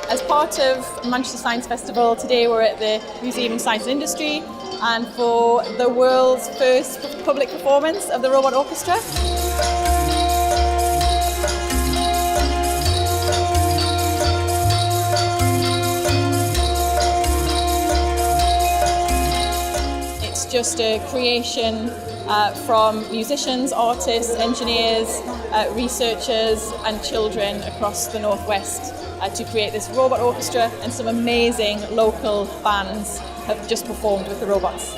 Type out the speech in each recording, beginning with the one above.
As part of Manchester Science Festival, today we're at the Museum of Science and Industry, and for the world's first public performance of the Robot Orchestra. It's just a creation from musicians, artists, engineers, researchers and children across the Northwest to create this robot orchestra, and some amazing local bands have just performed with the robots.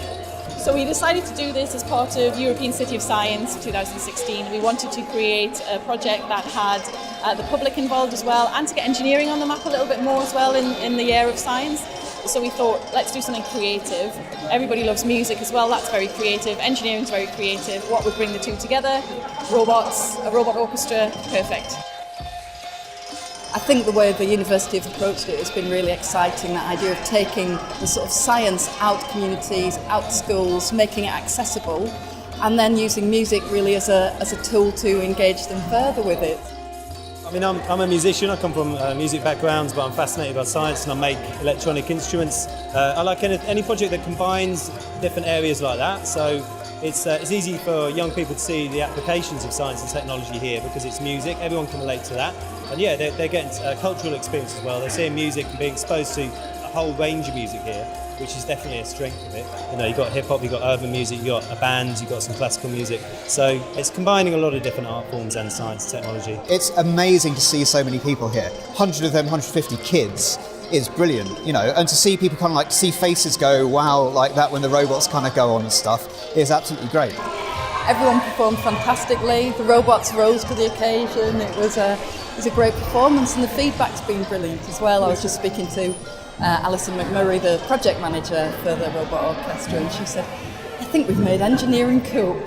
So we decided to do this as part of European City of Science 2016. We wanted to create a project that had the public involved as well, and to get engineering on the map a little bit more as well in the year of science. So we thought, let's do something creative. Everybody loves music as well, that's very creative. Engineering's very creative. What would bring the two together? Robots, a robot orchestra, perfect. I think the way the university have approached it has been really exciting, that idea of taking the sort of science out communities, out schools, making it accessible, and then using music really as a tool to engage them further with it. I mean, I'm a musician, I come from music backgrounds, but I'm fascinated by science and I make electronic instruments. I like any project that combines different areas like that, so it's easy for young people to see the applications of science and technology here because it's music, everyone can relate to that. And yeah, they're getting a cultural experience as well. They're seeing music and being exposed to a whole range of music here, which is definitely a strength of it. You know, you've got hip hop, you've got urban music, you've got a band, you've got some classical music. So it's combining a lot of different art forms and science and technology. It's amazing to see so many people here. 100 of them, 150 kids is brilliant, you know, and to see people kind of like see faces go, wow, like that when the robots kind of go on and stuff is absolutely great. Everyone performed fantastically, the robots rose to the occasion, it was a great performance, and the feedback's been brilliant as well. I was just speaking to Alison McMurray, the project manager for the Robot Orchestra, and she said, I think we've made engineering cool.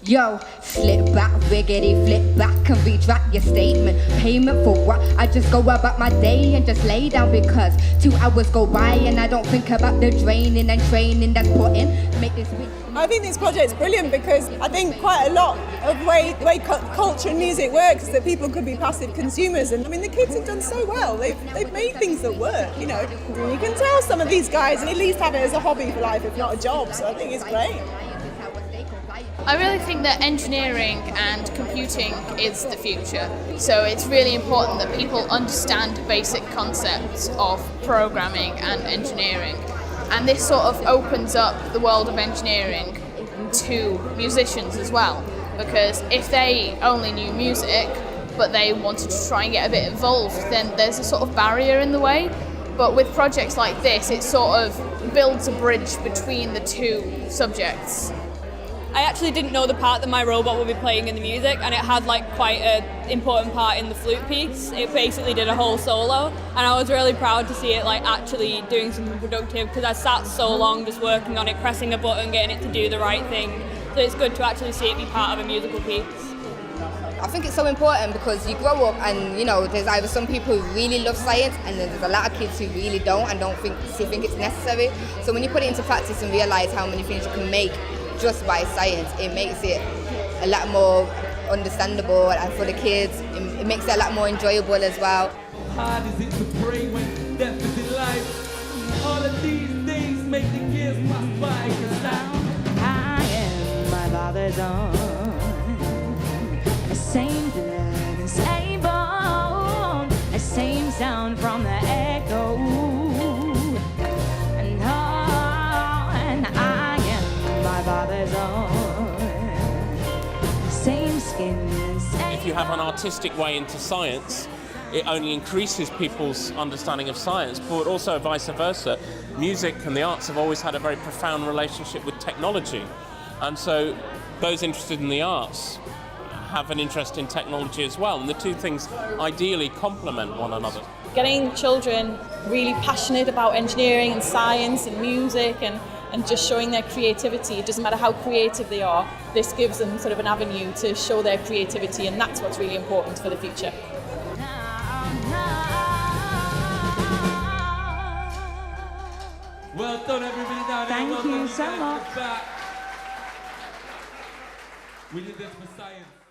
Yo, slip back, riggedy, flip back and retract your statement. Payment for what? I just go about my day and just lay down because 2 hours go by and I don't think about the draining and training that's put in. Make this week. I think this project's brilliant because I think quite a lot of the way culture and music works is that people could be passive consumers, and I mean the kids have done so well. They've made things that work, you know. You can tell some of these guys at least have it as a hobby for life, if not a job. So I think it's great. I really think that engineering and computing is the future. So it's really important that people understand basic concepts of programming and engineering. And this sort of opens up the world of engineering to musicians as well. Because if they only knew music, but they wanted to try and get a bit involved, then there's a sort of barrier in the way. But with projects like this, it sort of builds a bridge between the two subjects. I actually didn't know the part that my robot would be playing in the music, and it had like quite an important part in the flute piece. It basically did a whole solo, and I was really proud to see it like actually doing something productive, because I sat so long just working on it, pressing a button, getting it to do the right thing. So it's good to actually see it be part of a musical piece. I think it's so important because you grow up and, you know, there's either some people who really love science and then there's a lot of kids who really don't and don't think it's necessary. So when you put it into practice and realise how many things you can make just by science, it makes it a lot more understandable, and for the kids it makes it a lot more enjoyable as well. Hard is it to pray when death is in life? All of these things make the kids pass by, 'cause I am my father's own. The same blood and same bone, the same sound from the echo. And I am my father's own. The same skin and same. If you have an artistic way into science, it only increases people's understanding of science, but also vice versa. Music and the arts have always had a very profound relationship with technology, and so those interested in the arts have an interest in technology as well, and the two things ideally complement one another. Getting children really passionate about engineering and science and music and just showing their creativity. It doesn't matter how creative they are, this gives them sort of an avenue to show their creativity, and that's what's really important for the future. Well done, everybody down there. Thank you so much. We did this for science.